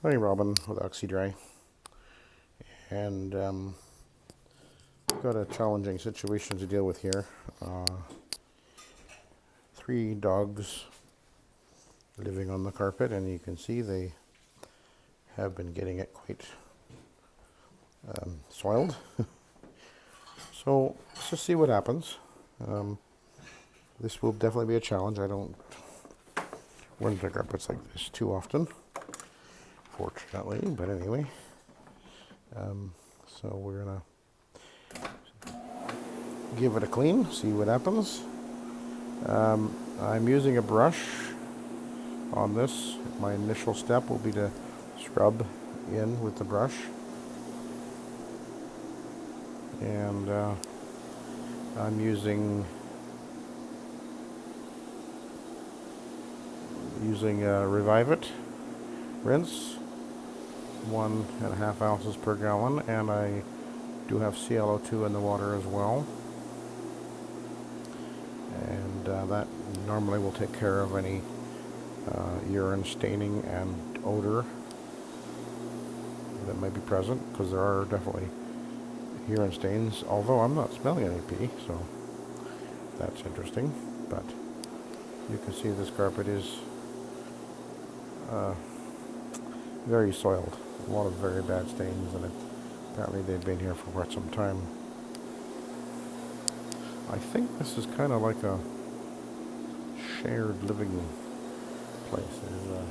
Hi, Robin with Oxy-Dry, and got a challenging situation to deal with here. Three dogs living on the carpet, and you can see they have been getting it quite soiled. So let's just see what happens. This will definitely be a challenge. I don't run to carpets like this too often, fortunately, but anyway. So we're gonna give it a clean, see what happens. I'm using a brush on this. My initial step will be to scrub in with the brush, and I'm using Revive It rinse, 1.5 ounces per gallon, and I do have ClO2 in the water as well, and that normally will take care of any urine staining and odor that may be present, because there are definitely urine stains, although I'm not smelling any pee, so that's interesting. But you can see this carpet is very soiled, a lot of very bad stains, and apparently they've been here for quite some time. I think this is kind of like a shared living place. There's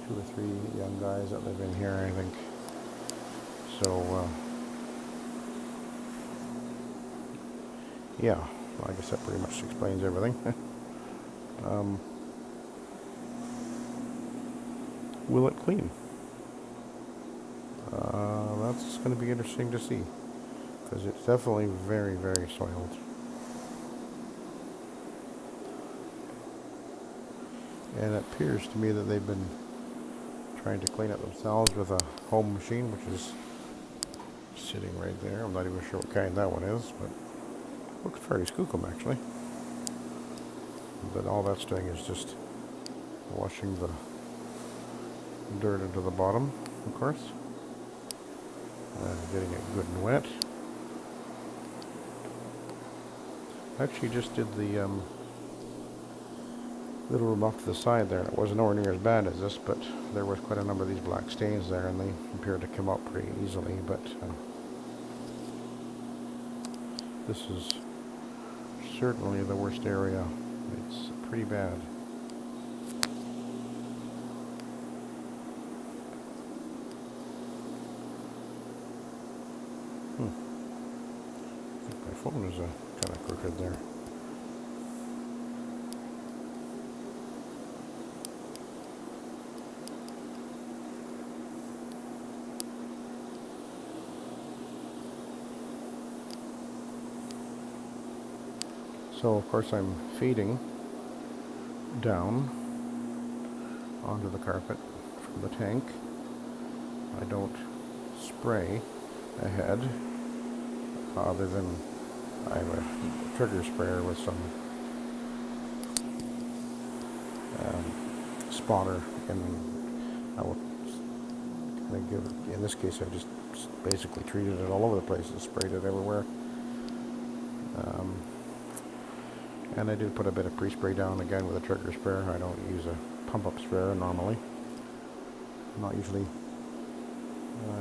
2 or 3 young guys that live in here, I think. So yeah, I guess that pretty much explains everything. Will it clean? That's going to be interesting to see, because it's definitely very, very soiled. And it appears to me that they've been trying to clean it themselves with a home machine, which is sitting right there. I'm not even sure what kind that one is, but it looks fairly skookum actually. But all that's doing is just washing the dirt into the bottom, of course, and getting it good and wet. I actually just did the little room off to the side there. It wasn't nowhere near as bad as this, but there was quite a number of these black stains there, and they appeared to come up pretty easily. But this is certainly the worst area. It's pretty bad. I think my phone is kind of crooked there. So of course I'm feeding down onto the carpet from the tank. I don't spray ahead, other than I have a trigger sprayer with some spotter, and I will give it, in this case I just basically treated it all over the place and sprayed it everywhere. And I did put a bit of pre-spray down again with a trigger sprayer. I don't use a pump-up sprayer normally. I'm not usually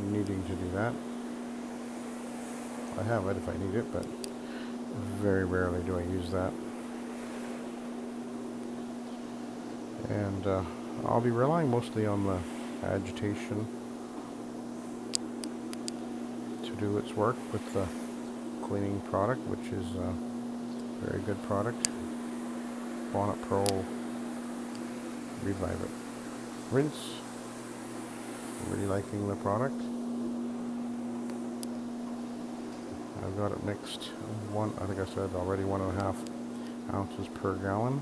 needing to do that. I have it if I need it, but very rarely do I use that. And I'll be relying mostly on the agitation to do its work with the cleaning product, which is very good product. Bonnet Pro Revive It rinse. Really liking the product. I've got it mixed, I think I said already, 1.5 ounces per gallon.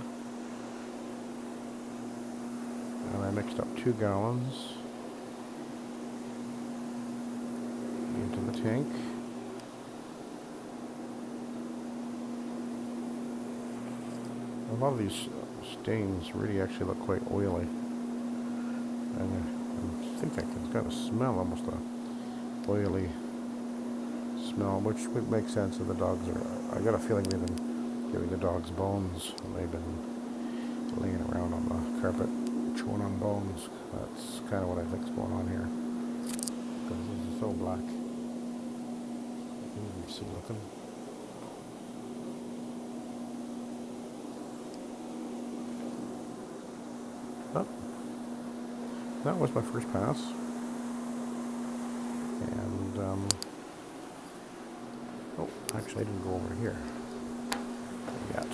And I mixed up 2 gallons into the tank. A lot of these stains really actually look quite oily, and I'm think I can kind of smell almost a oily smell, which would make sense if the dogs are. I got a feeling they've been giving the dogs bones, and they've been laying around on the carpet, chewing on bones. That's kind of what I think's going on here, because this is so black. You can even see looking. Oh, that was my first pass, and oh, actually I didn't go over here yet.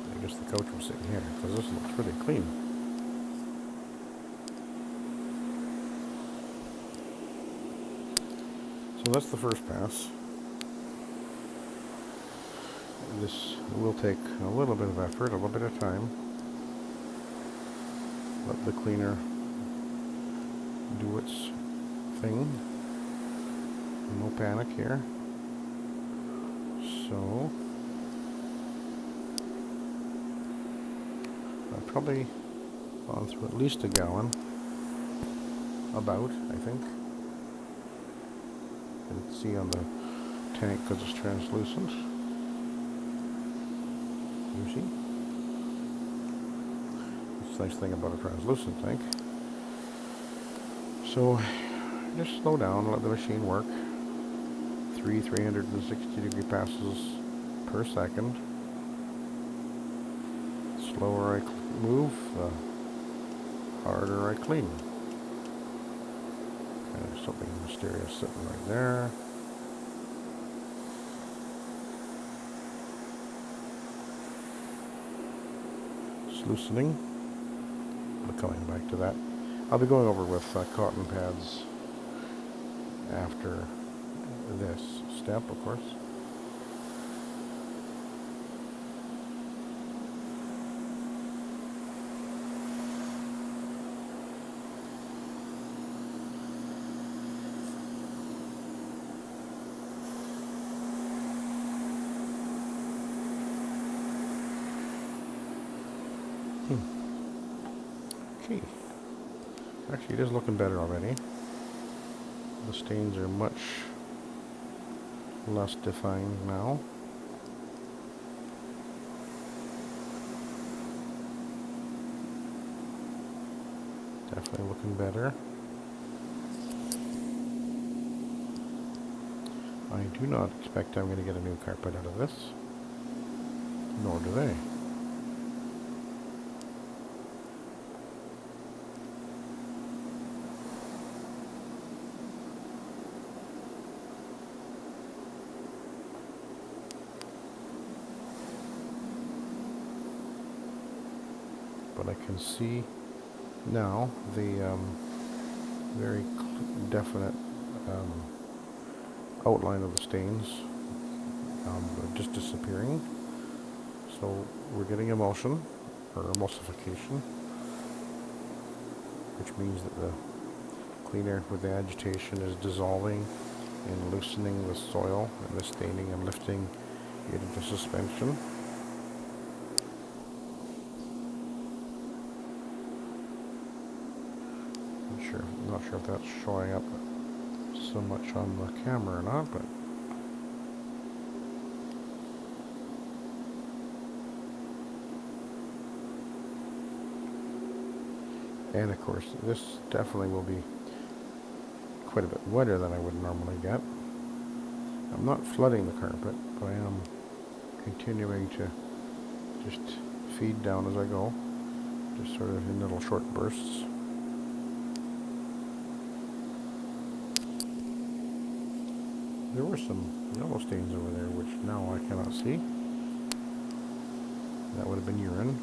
I guess the coach was sitting here, because this looks pretty clean. So that's the first pass. This will take a little bit of effort, a little bit of time. Let the cleaner do its thing. No panic here. So I've probably gone through at least a gallon. About, I think. You can see on the tank because it's translucent. You see? That's the nice thing about a translucent tank. So just slow down, let the machine work. 360-degree passes per second. The slower I move, the harder I clean. Okay, there's something mysterious sitting right there. It's loosening. We're coming back to that. I'll be going over with cotton pads after this step, of course. Okay. Actually, it is looking better already. The stains are much less defined now. Definitely looking better. I do not expect I'm going to get a new carpet out of this. Nor do they. But I can see now the very definite outline of the stains just disappearing. So we're getting emulsion, or emulsification, which means that the cleaner with the agitation is dissolving and loosening the soil and the staining and lifting it into suspension. Not sure if that's showing up so much on the camera or not, but and of course this definitely will be quite a bit wetter than I would normally get. I'm not flooding the carpet, but I am continuing to just feed down as I go, just sort of in little short bursts. There were some yellow stains over there, which now I cannot see. That would have been urine.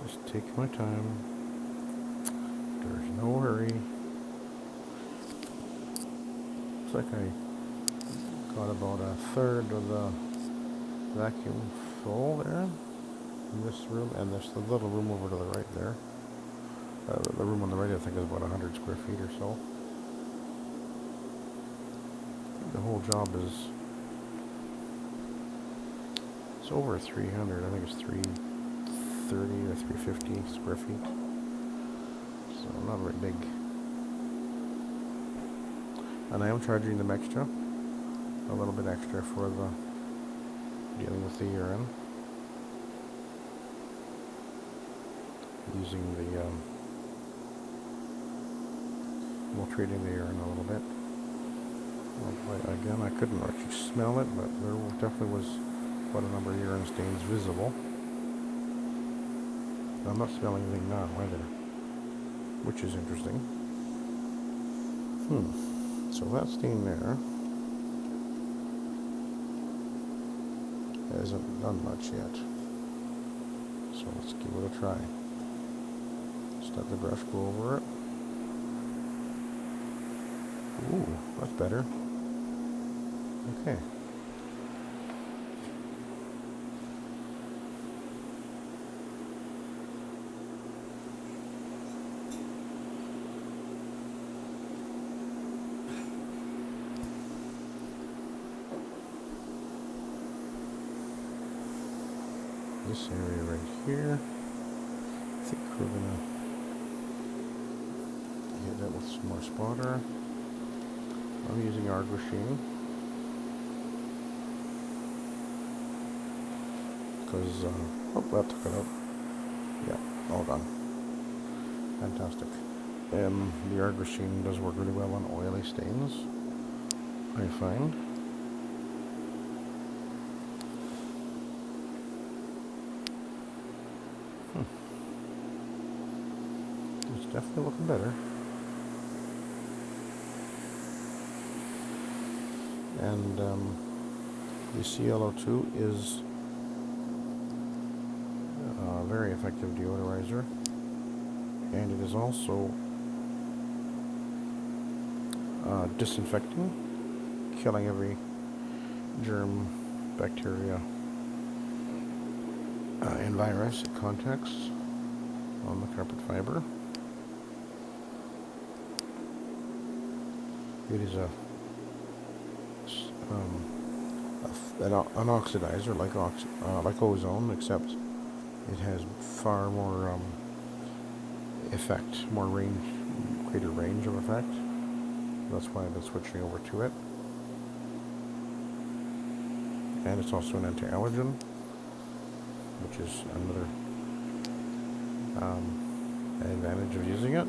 Just take my time. There's no hurry. Looks like I got about a third of the vacuum full there in this room, and there's the little room over to the right there. The room on the right, I think, is about 100 square feet or so. The whole job is, it's over 300. I think it's 330 or 350 square feet. So not very big. And I am charging them extra, a little bit extra for the dealing with the urine. Using the, well, treating the urine a little bit. Well, again, I couldn't actually smell it, but there definitely was quite a number of urine stains visible. I'm not smelling anything now either, which is interesting. So that stain there hasn't done much yet. So let's give it a try. Just let the brush go over it. Ooh, that's better. Okay. This area right here, I think we're gonna hit it with some more spotter. I'm using our machine because, oh, that took it out. Yeah, all done. Fantastic. The art machine does work really well on oily stains, I find. It's definitely looking better. And the ClO2 is a very effective deodorizer, and it is also disinfecting, killing every germ, bacteria, and virus it contacts on the carpet fiber. It is an oxidizer like ozone, except it has far more effect, more range, greater range of effect. That's why I've been switching over to it. And it's also an anti-allergen, which is another advantage of using it.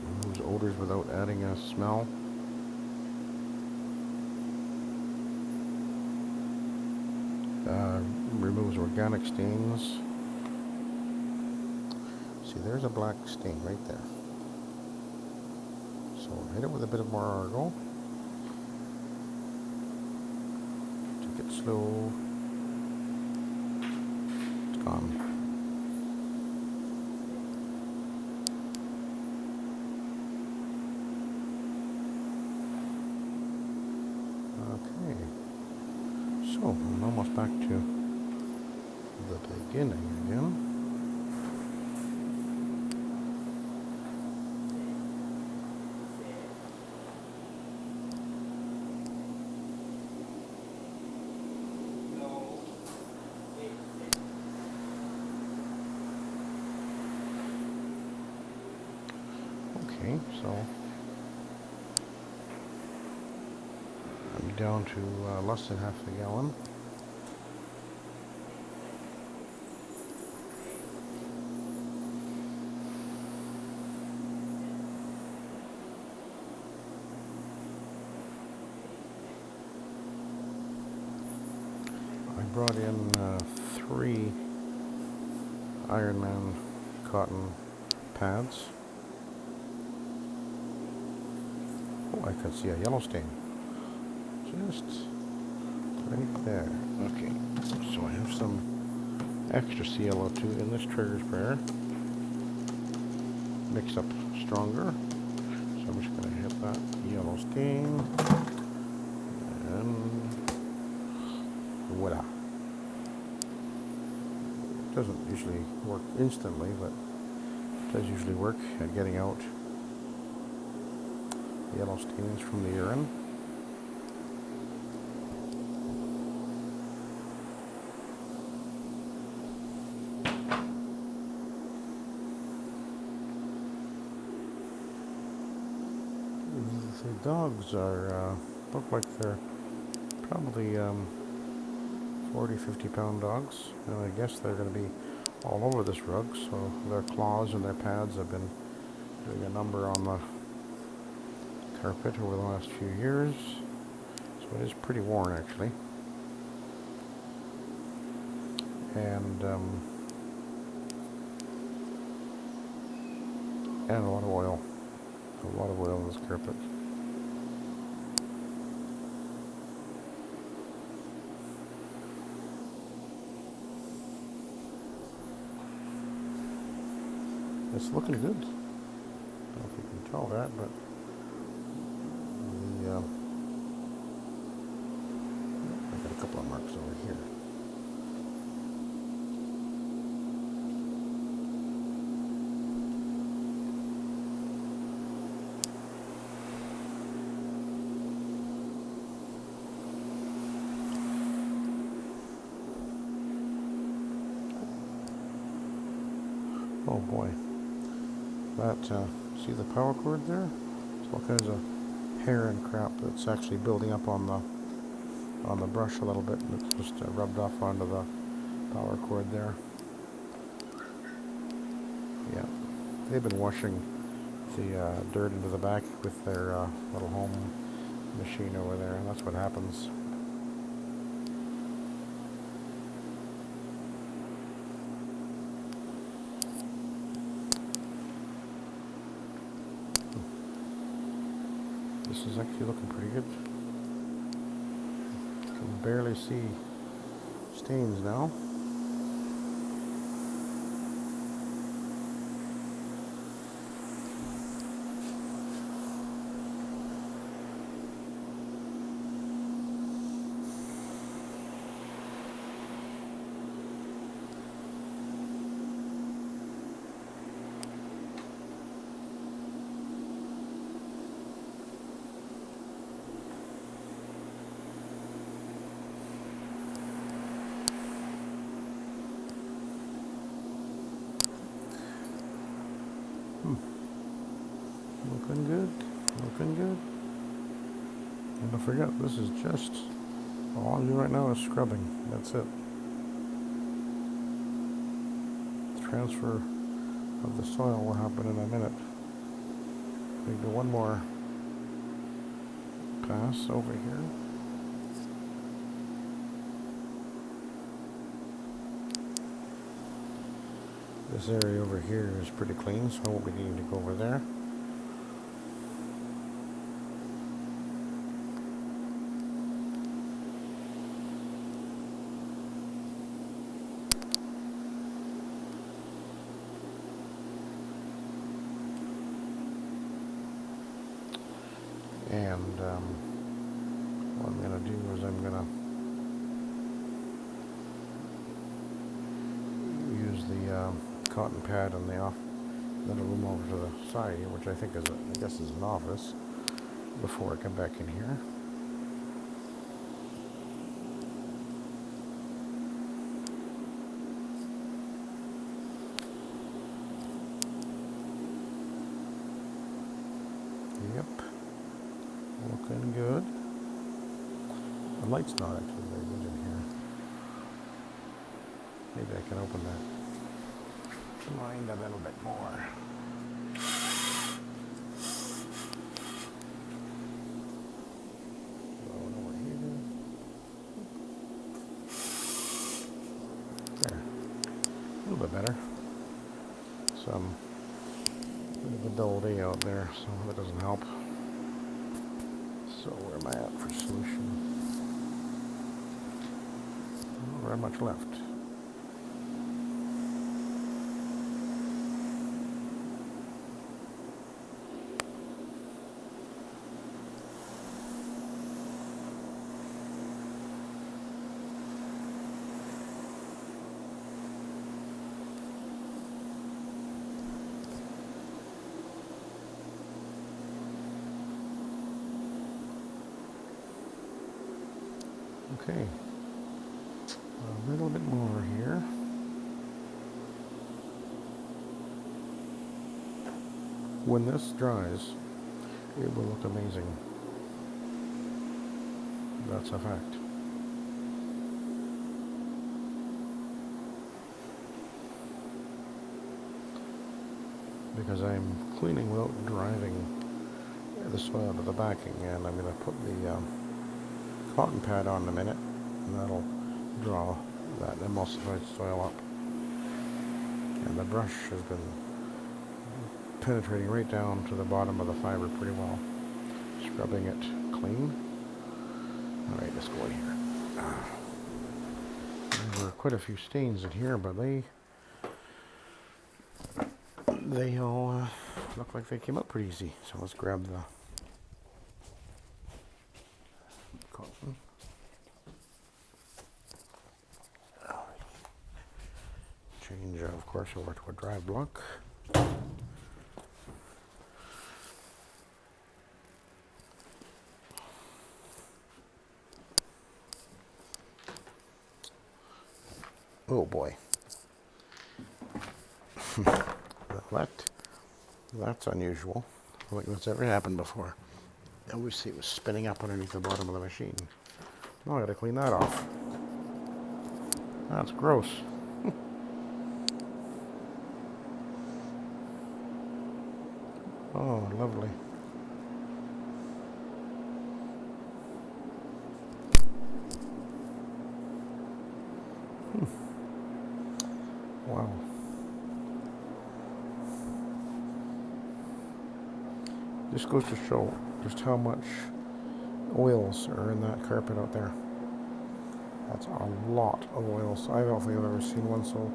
Removes odors without adding a smell. Removes organic stains. See, there's a black stain right there. So hit it with a bit of more Argo. Take it slow. It's gone. Okay. So I'm almost back to the beginning again. Okay, so I'm down to less than half a gallon. I brought in 3 Ironman cotton pads. Oh, I can see a yellow stain. Just right there. Okay, so I have some extra ClO2 in this trigger sprayer. Mixed up stronger. So I'm just going to hit that yellow stain. And voila. Doesn't usually work instantly, but it does usually work at getting out yellow stains from the urine. The dogs look like they're probably 40-50 pound dogs, and I guess they're going to be all over this rug, so their claws and their pads have been doing a number on the carpet over the last few years, so it is pretty worn actually. And a lot of oil. A lot of oil on this carpet. It's looking good. I don't know if you can tell that, but I got a couple of marks over here. Oh boy. That, see the power cord there? There's all kinds of hair and crap that's actually building up on the brush a little bit, and it's just rubbed off onto the power cord there. Yeah, they've been washing the dirt into the back with their little home machine over there, and that's what happens. This is actually looking pretty good. You can barely see stains now. Looking good, looking good. And don't forget, this is just, all I'm doing right now is scrubbing. That's it. Transfer of the soil will happen in a minute. Maybe one more pass over here. This area over here is pretty clean, so I won't be needing to go over there. And what I'm going to do is I'm going to use the cotton pad on the little room over to the side here, which I think is, I guess is an office, before I come back in here. Yep, looking good. The light's not actually very good in here. Maybe I can open that blind a little bit more. Going over here. There, a little bit better. Some bit of a dull day out there, so that doesn't help. So where am I at for solution? Not very much left. Okay, a little bit more here. When this dries, it will look amazing. That's a fact. Because I'm cleaning without driving the soil to the backing, and I'm going to put the cotton pad on in a minute, and that'll draw that emulsified soil up. And the brush has been penetrating right down to the bottom of the fiber pretty well, scrubbing it clean. Alright, let's go in here. There were quite a few stains in here, but they all look like they came out pretty easy. So let's grab the cotton. Change, of course, over to a dry block. Oh boy. That's unusual. I don't think that's ever happened before. I always see it was spinning up underneath the bottom of the machine. Now I gotta clean that off. That's gross. Oh, lovely. Wow. This goes to show just how much oils are in that carpet out there. That's a lot of oils. I don't think I've ever seen one so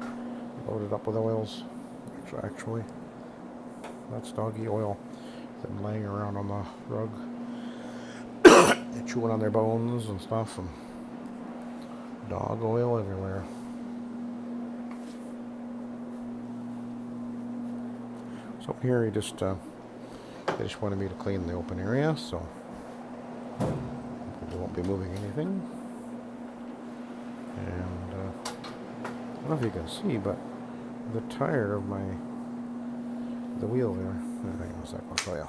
loaded up with oils. Actually, that's doggy oil. Them laying around on the rug, they're chewing on their bones and stuff, and dog oil everywhere. So here, they just wanted me to clean the open area, so we won't be moving anything. And I don't know if you can see, but the tire of the wheel there, hang on a sec, I'll show you.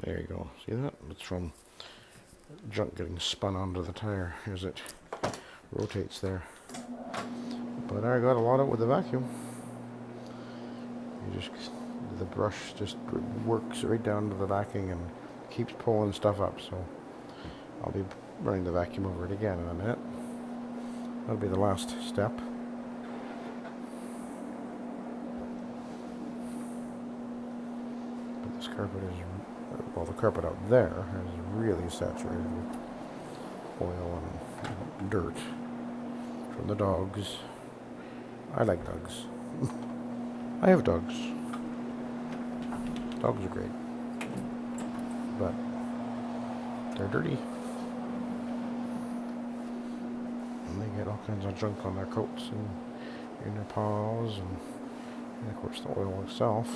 There you go, see that? It's from junk getting spun onto the tire as it rotates there. But I got a lot out with the vacuum. The brush just works right down to the backing and keeps pulling stuff up, so I'll be running the vacuum over it again in a minute. That'll be the last step. But this carpet is, well, the carpet out there is really saturated with oil and dirt from the dogs. I like dogs. I have dogs. Dogs are great, but they're dirty, and they get all kinds of junk on their coats and in their paws, and of course the oil itself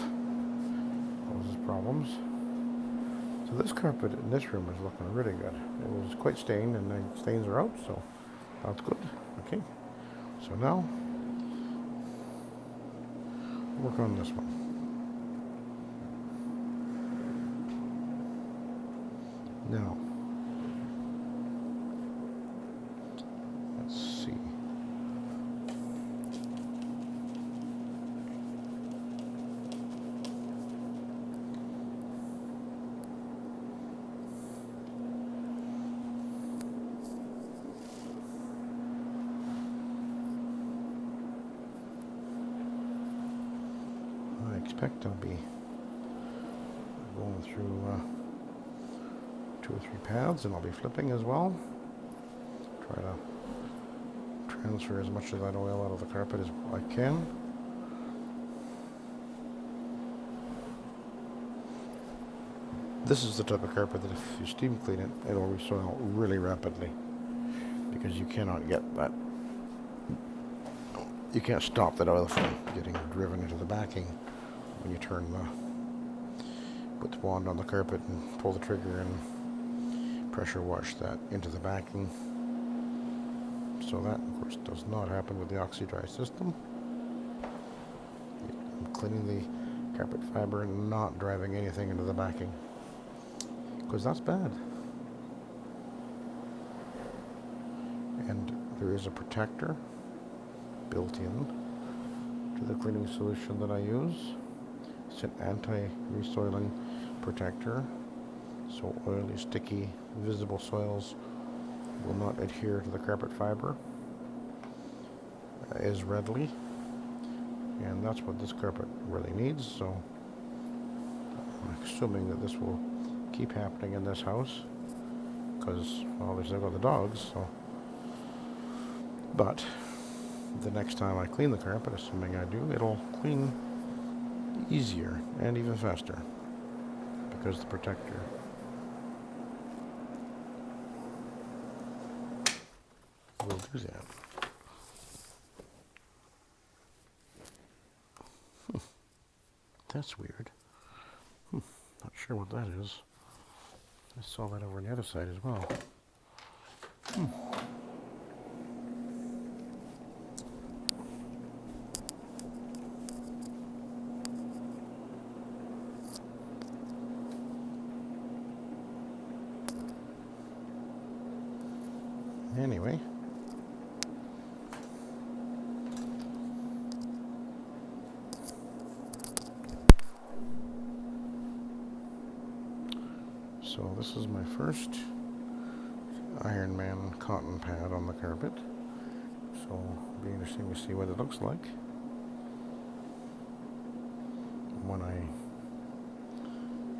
causes problems. So this carpet in this room is looking really good. It was quite stained, and the stains are out, so that's good. Okay, so now work on this one. Now, let's see. I expect I'll be going through 2 or 3 paths, and I'll be flipping as well. Try to transfer as much of that oil out of the carpet as I can. This is the type of carpet that if you steam clean it, it'll resoil really rapidly, because you cannot get that you can't stop that oil from getting driven into the backing when you put the wand on the carpet and pull the trigger and pressure wash that into the backing. So that, of course, does not happen with the Oxy-Dry system. I'm cleaning the carpet fiber and not driving anything into the backing, because that's bad. And there is a protector built in to the cleaning solution that I use. It's an anti-resoiling protector, so oily, sticky, visible soils will not adhere to the carpet fiber as readily, and that's what this carpet really needs. So I'm assuming that this will keep happening in this house, because obviously I've got the dogs. So, but the next time I clean the carpet, assuming I do, it'll clean easier and even faster, because the protector will do that. That's weird. Not sure what that is. I saw that over on the other side as well. Anyway, so this is my first Iron Man cotton pad on the carpet. So it'll be interesting to see what it looks like when I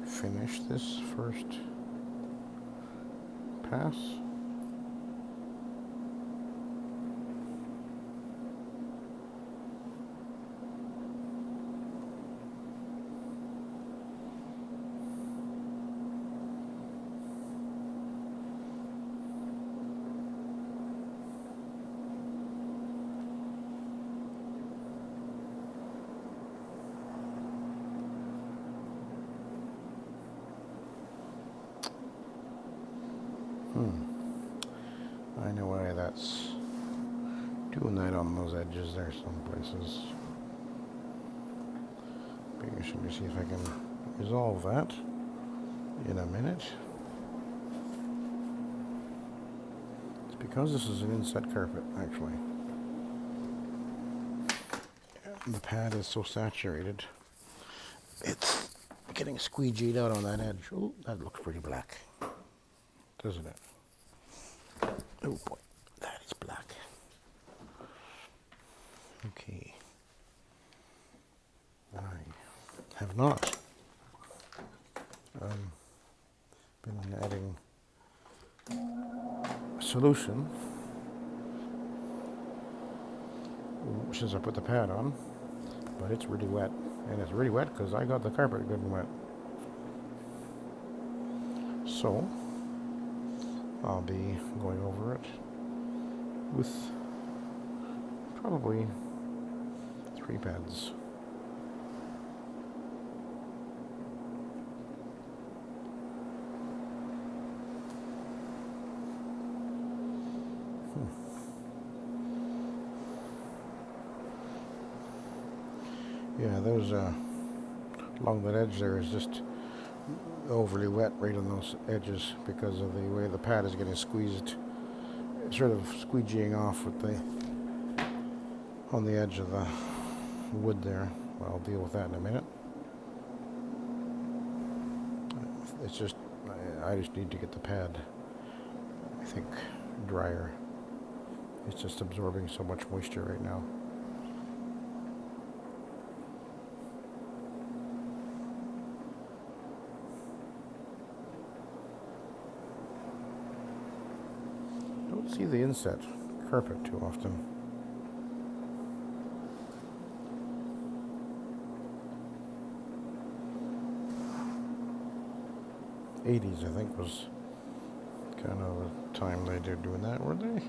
finish this first pass. I know why that's doing that on those edges there some places. Be interesting to see if I can resolve that in a minute. It's because this is an inset carpet, actually. The pad is so saturated, it's getting squeegeed out on that edge. Oh, that looks pretty black, doesn't it? Oh boy, that is black. Okay. I have not been adding solution since I put the pad on, but it's really wet, and it's really wet because I got the carpet good and wet. So I'll be going over it with probably 3 pads. Yeah, those along that edge there is just overly wet right on those edges because of the way the pad is getting squeezed, sort of squeegeeing off with on the edge of the wood there. Well, I'll deal with that in a minute. It's just, I just need to get the pad, I think, drier. It's just absorbing so much moisture right now. Don't see the inset carpet too often. '80s, I think, was kind of the time they did doing that, weren't they?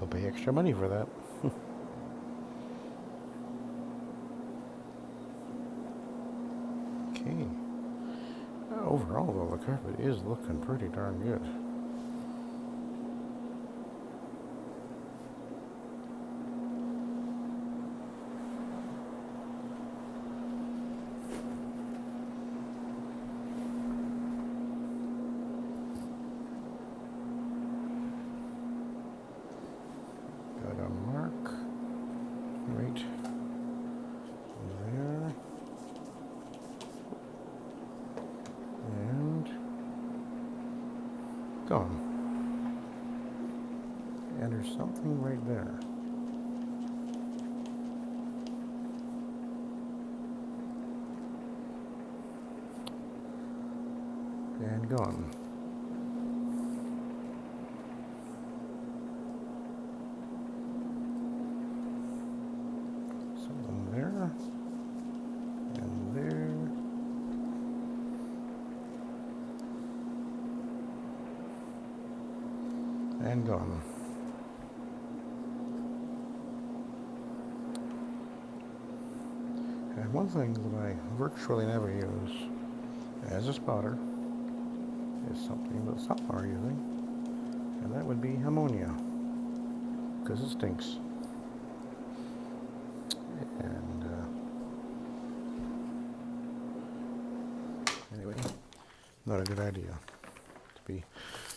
People pay extra money for that. Okay. Overall, though, the carpet is looking pretty darn good. Got a mark right there. And gone. And there's something right there. And gone. Something there. And there. And gone. And one thing that I virtually never use as a spotter is something that some are using, and that would be ammonia, because it stinks. And anyway, not a good idea to be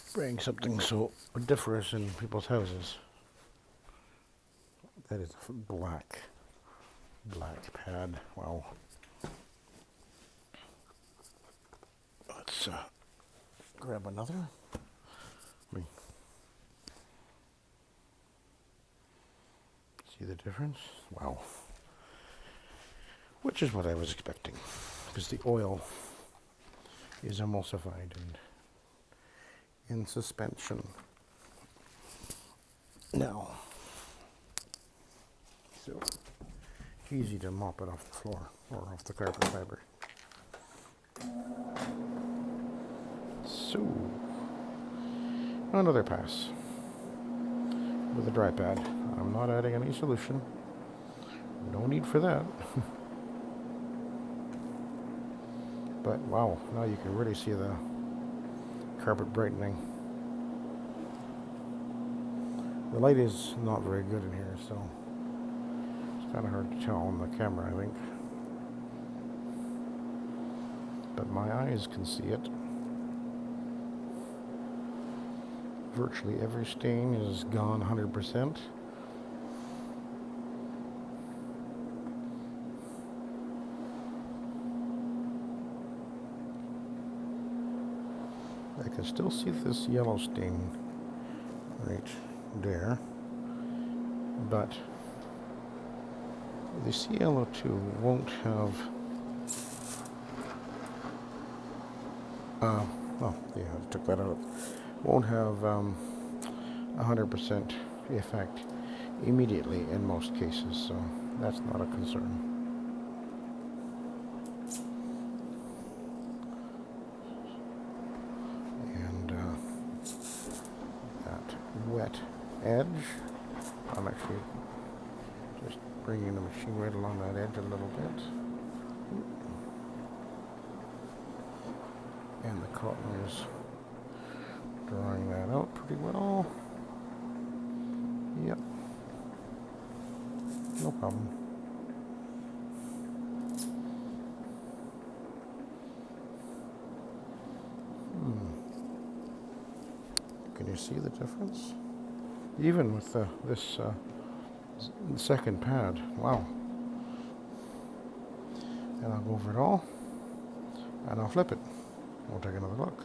spraying something so odoriferous in people's houses. That is a black pad. Wow. Let's grab another. See the difference? Wow. Which is what I was expecting, because the oil is emulsified and in suspension. Now, so easy to mop it off the floor or off the carpet fiber. So, another pass with a dry pad. I'm not adding any solution. No need for that. But wow, now you can really see the carpet brightening. The light is not very good in here, so it's kind of hard to tell on the camera, I think. But my eyes can see it. Virtually every stain is gone 100%. I can still see this yellow stain right there, but the ClO2 won't have oh yeah, I took that out. Won't have 100% effect immediately in most cases, so that's not a concern. And that wet edge, I'm actually just bringing the machine right along that edge a little bit. And the cotton is drawing that out pretty well. Yep. No problem. Can you see the difference? Even with this second pad. Wow. And I'll go over it all, and I'll flip it. We'll take another look.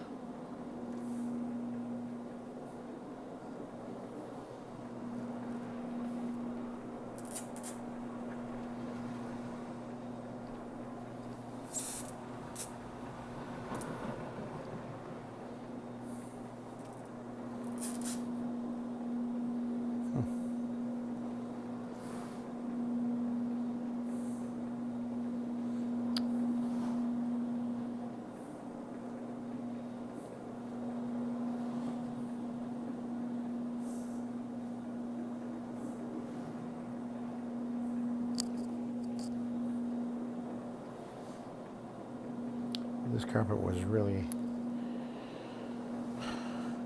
This carpet was really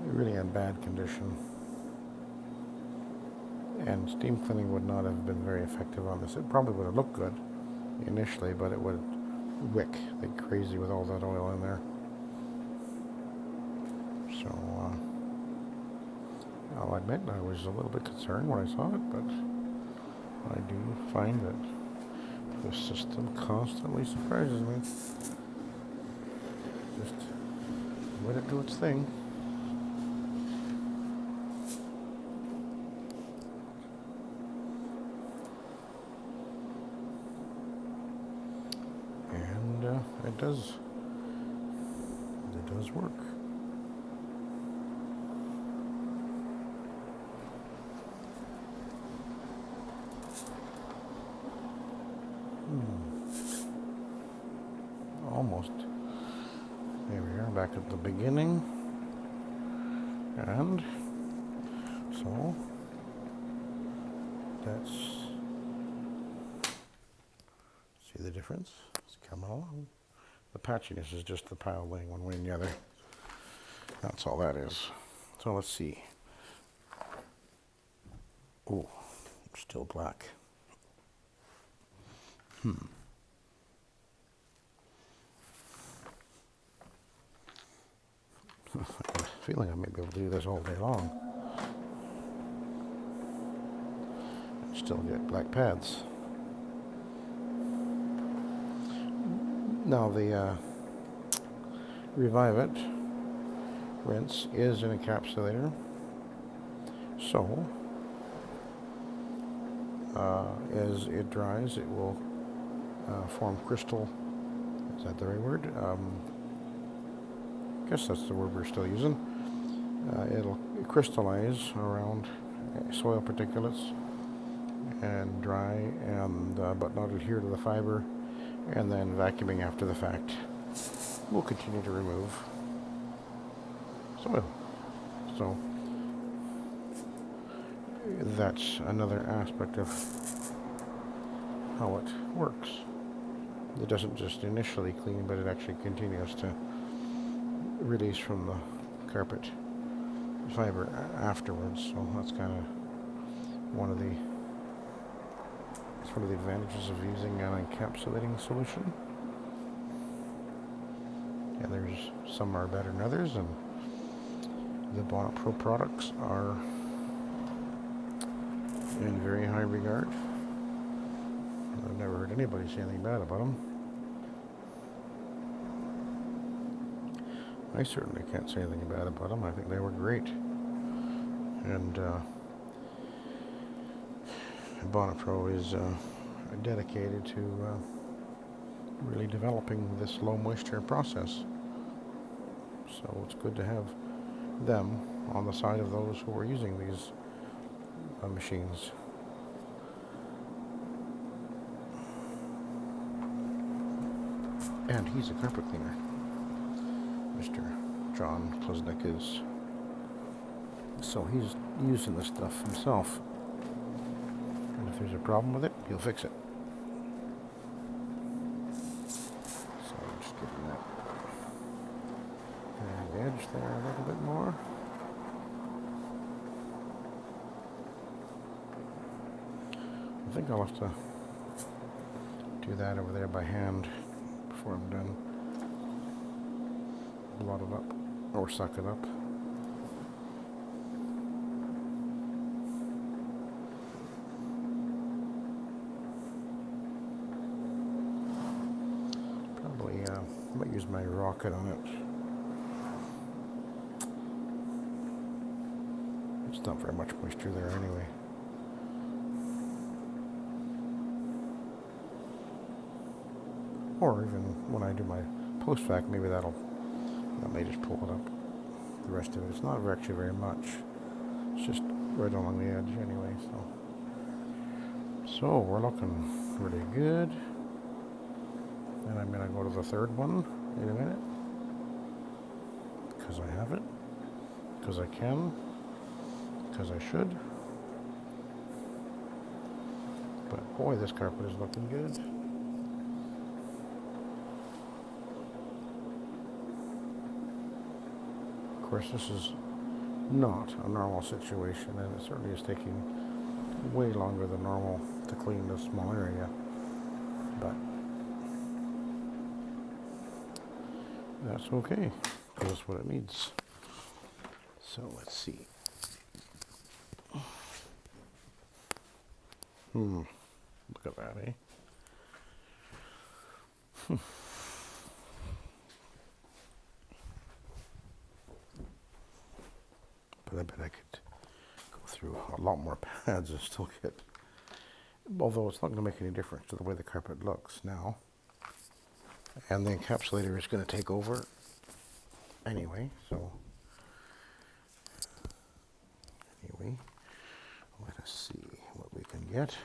in bad condition, and steam cleaning would not have been very effective on this. It probably would have looked good initially, but it would wick like crazy with all that oil in there. So I'll admit I was a little bit concerned when I saw it, but I do find that the system constantly surprises me. Just let it do its thing. And it does work. Almost. There we are, back at the beginning. And so that's, see the difference? It's coming along. The patchiness is just the pile laying one way and the other. That's all that is. So let's see. Oh, still black. I have a feeling I may be able to do this all day long. Still get black pads. Now the Revive It rinse is an encapsulator, so as it dries it will form crystal. Is that the right word? I guess that's the word we're still using. It'll crystallize around soil particulates and dry, and but not adhere to the fiber, and then vacuuming after the fact will continue to remove soil. So that's another aspect of how it works. It doesn't just initially clean, but it actually continues to release from the carpet fiber afterwards. So that's kind of one of the advantages of using an encapsulating solution. And there's some are better than others, and the Buildup Pro products are in very high regard. I've never heard anybody say anything bad about them. I certainly can't say anything bad about them. I think they were great. And Buildup Pro is dedicated to really developing this low moisture process. So it's good to have them on the side of those who are using these machines. And he's a carpet cleaner. Mr. John Klesnick is. So he's using this stuff himself. And if there's a problem with it, he'll fix it. So I'm just getting that edge there a little bit more. I think I'll have to do that over there by hand before I'm done. Blot it up or suck it up. Probably I might use my rocket on it. It's not very much moisture there anyway. Or even when I do my post-vac, maybe that may just pull it up. The rest of it's not actually very much. It's just right along the edge anyway. So we're looking really good. And I'm gonna go to the third one in a minute, because I have it, because I can, because I should. But boy, this carpet is looking good. course, this is not a normal situation, and it certainly is taking way longer than normal to clean this small area, but that's okay, because that's what it needs. So let's see. Look at that, eh? But I bet I could go through a lot more pads and still get, although it's not going to make any difference to the way the carpet looks now. And the encapsulator is going to take over anyway, so anyway, let us see what we can get.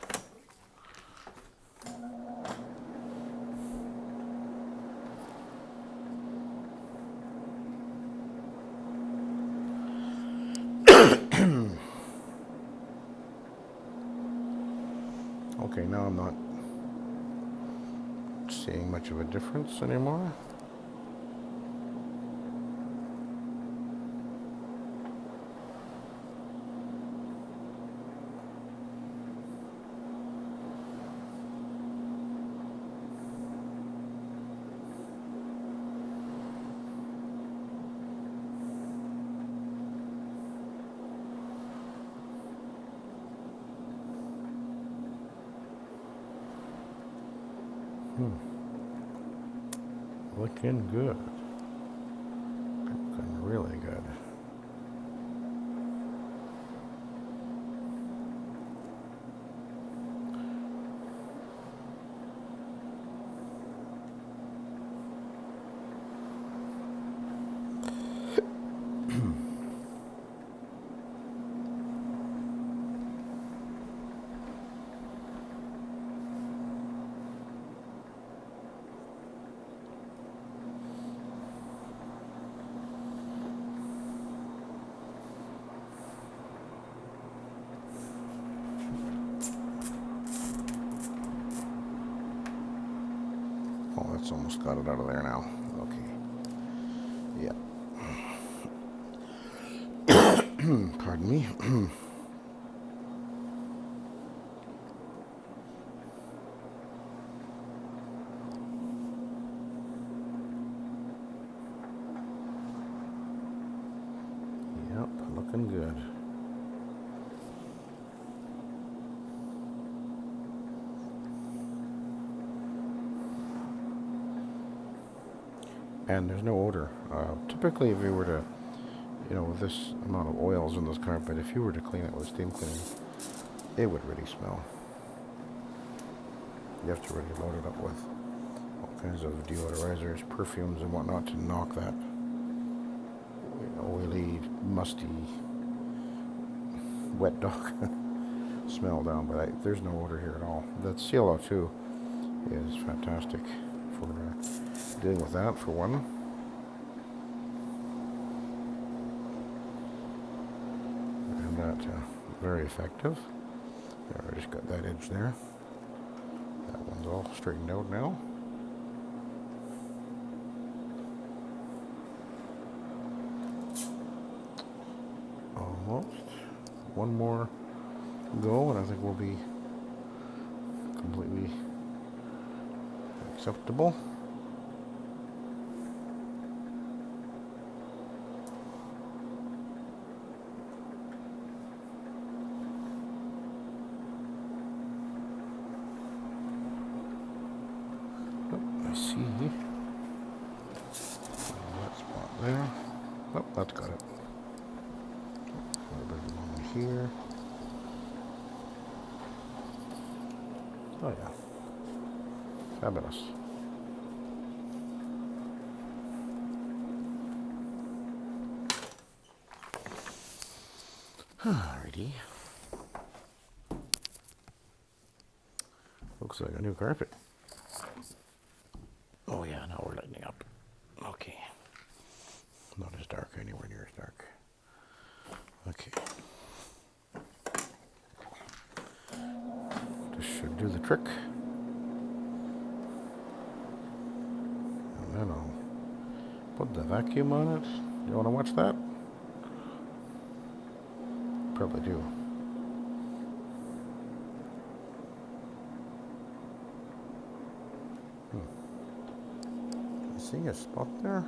Okay, now I'm not seeing much of a difference anymore. Looking good. Looking really good. Oh, that's almost got it out of there now. Okay. Yeah. Pardon me. Yep, looking good. And there's no odor. Typically, if you were to, with this amount of oils in this carpet, if you were to clean it with steam cleaning, it would really smell. You have to really load it up with all kinds of deodorizers, perfumes, and whatnot to knock that oily, musty, wet dog smell down. But there's no odor here at all. The CLO2 is fantastic for dealing with that, for one. And that very effective. There, I just got that edge there. That one's all straightened out now. Almost. One more go, and I think we'll be completely acceptable. I see that spot there. Oh, that's got it. A little bit along here. Oh yeah, fabulous. Alrighty. Looks like a new carpet. Oh yeah, now we're lightening up. Okay. Not as dark, anywhere near as dark. Okay. This should do the trick. And then I'll put the vacuum on it. You want to watch that? probably do. See a spot there?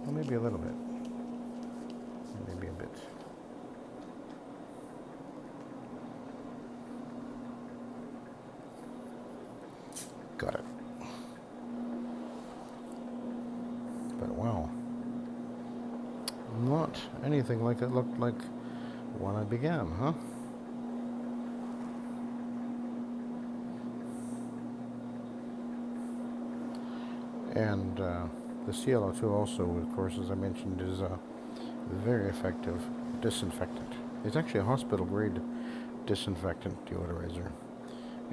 Well, maybe a little bit. Maybe a bit. Got it. But wow. Not anything like it looked like when I began, huh? And the ClO2 also, of course, as I mentioned, is a very effective disinfectant. It's actually a hospital-grade disinfectant deodorizer.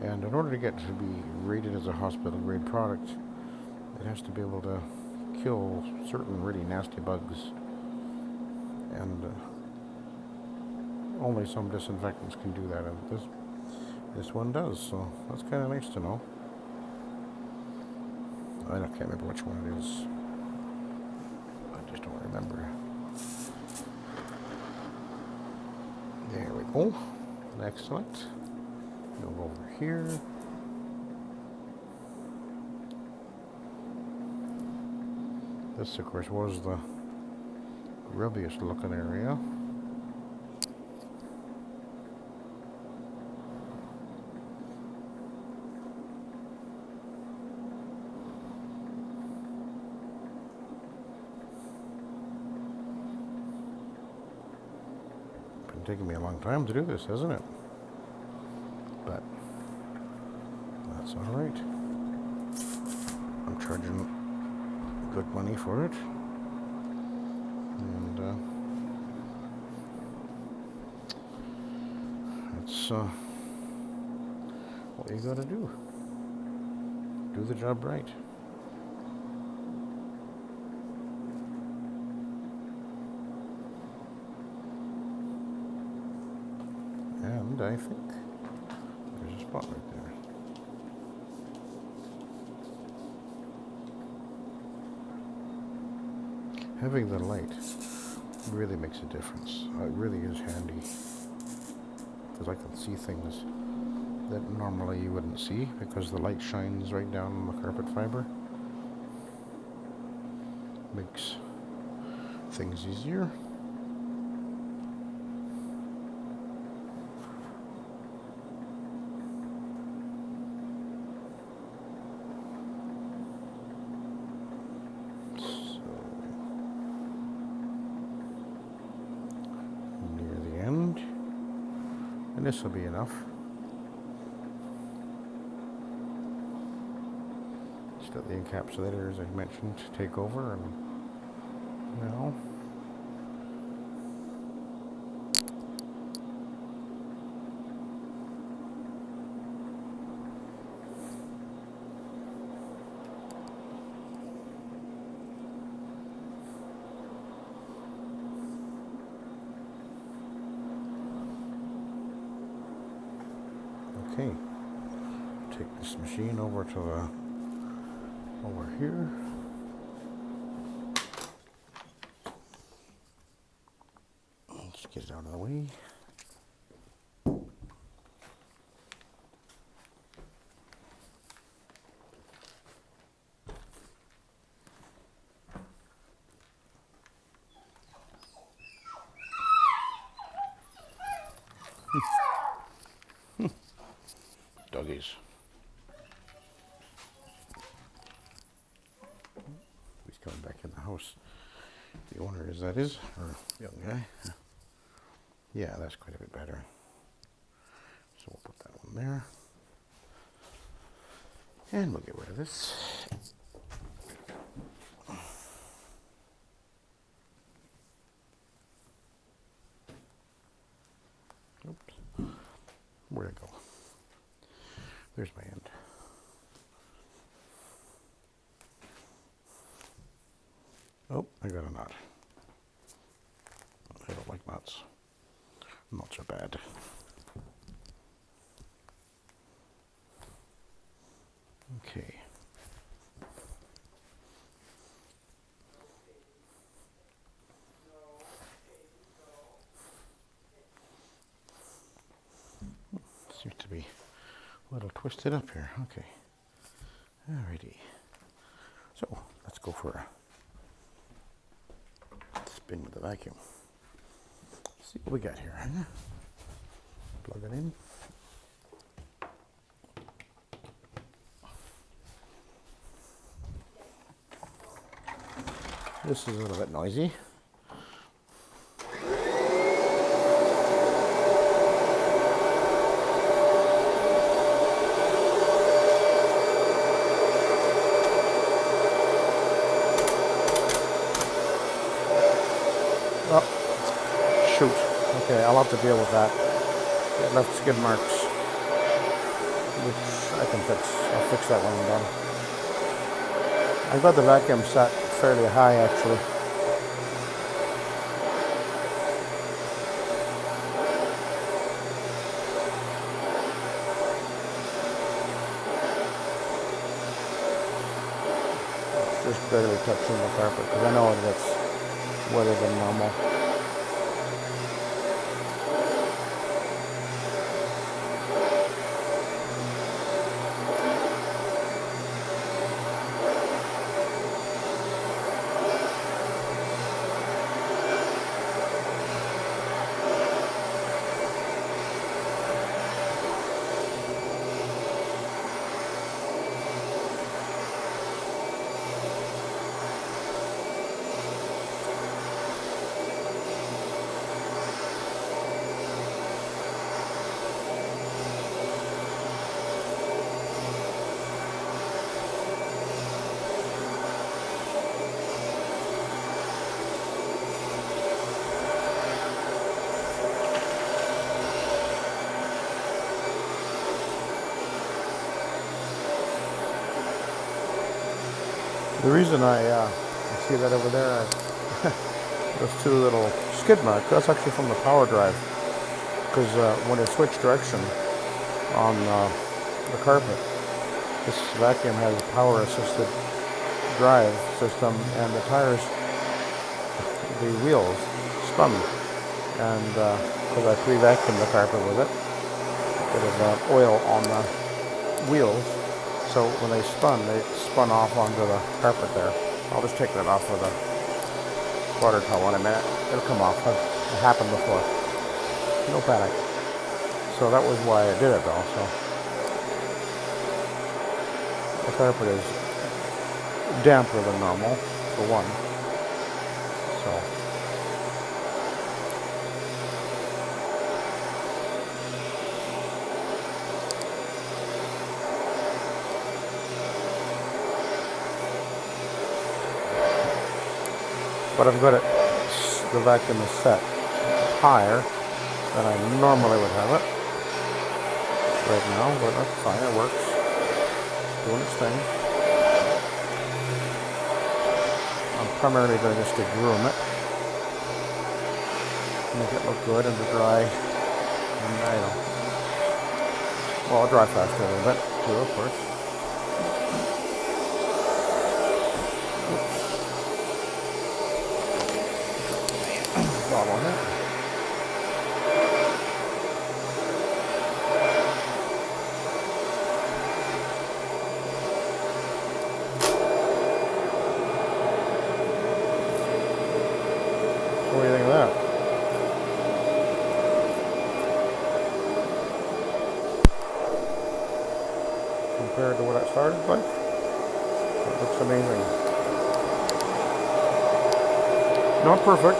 And in order to get to be rated as a hospital-grade product, it has to be able to kill certain really nasty bugs. And only some disinfectants can do that, and this one does, so that's kind of nice to know. I can't remember which one it is. I just don't remember. There we go. Excellent. Go over here. This, of course, was the grubbiest looking area. Taking me a long time to do this, hasn't it? But that's all right. I'm charging good money for it, and it's what you gotta do. Do the job right. And I think there's a spot right there. Having the light really makes a difference. It really is handy, because I can see things that normally you wouldn't see because the light shines right down on the carpet fiber. Makes things easier. And this will be enough. Just let the encapsulator, as I mentioned, take over, and now okay. Take this machine over to over here. Let's get it out of the way. Doggies. He's coming back in the house. The owner is, that is, or young guy. Yeah, that's quite a bit better. So we'll put that one there. And we'll get rid of this. Oops. Where'd it go? There's my end. Oh, I got a knot. I don't like knots. Knots are bad. Okay. Seems to be a little twisted up here. Okay. Alrighty. So let's go for a spin with the vacuum. See what we got here. Plug it in. This is a little bit noisy. Oh, shoot. Okay, I'll have to deal with that. It left skid marks, which I can fix. I'll fix that when I'm done. I've got the vacuum set fairly high, actually. It's just barely touching the carpet because I know it gets wetter than normal. The reason I see that over there, those two little skid marks, that's actually from the power drive. Because when it switched direction on the carpet, this vacuum has a power assisted drive system, and the tires, the wheels, spun. And because I pre-vacuumed the carpet with it, bit of oil on the wheels. So when they spun off onto the carpet there. I'll just take that off with a water towel in a minute. It'll come off. It happened before. No panic. So that was why I did it though. So the carpet is damper than normal, for one. So but I've got it, the vacuum is set higher than I normally would have it right now, but that's fine, it works, doing its thing. I'm primarily going just to groom it, make it look good and to dry, and well, I'll dry faster a little bit too, of course. Bottle on it. What do you think of that? Compared to what it started like, it looks amazing. Not perfect.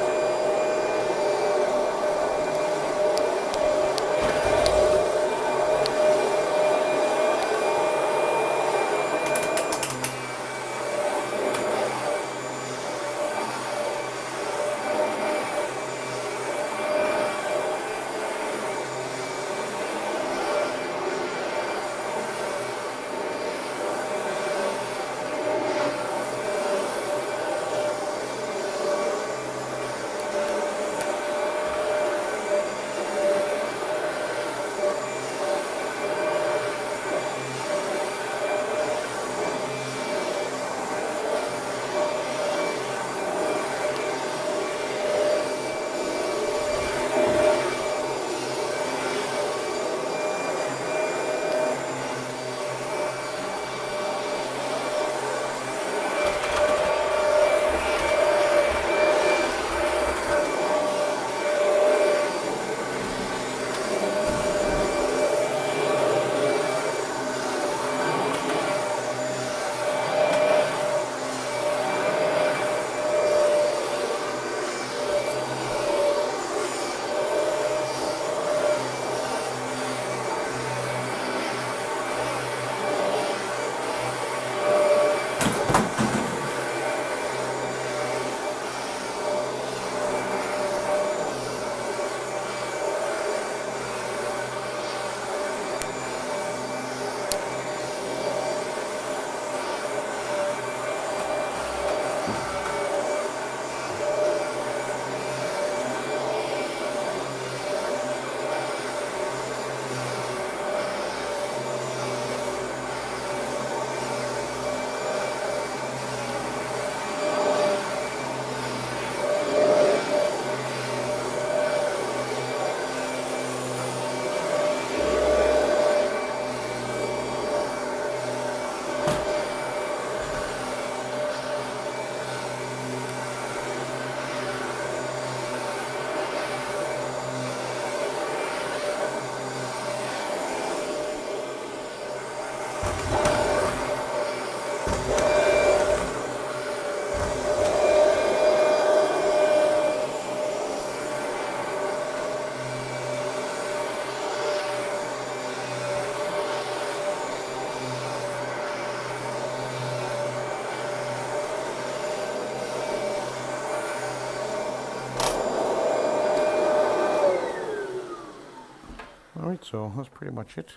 Alright, so that's pretty much it.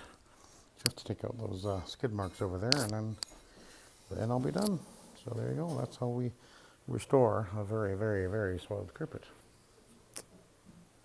Just to take out those skid marks over there, and then I'll be done. So there you go. That's how we restore a very, very, very soiled carpet.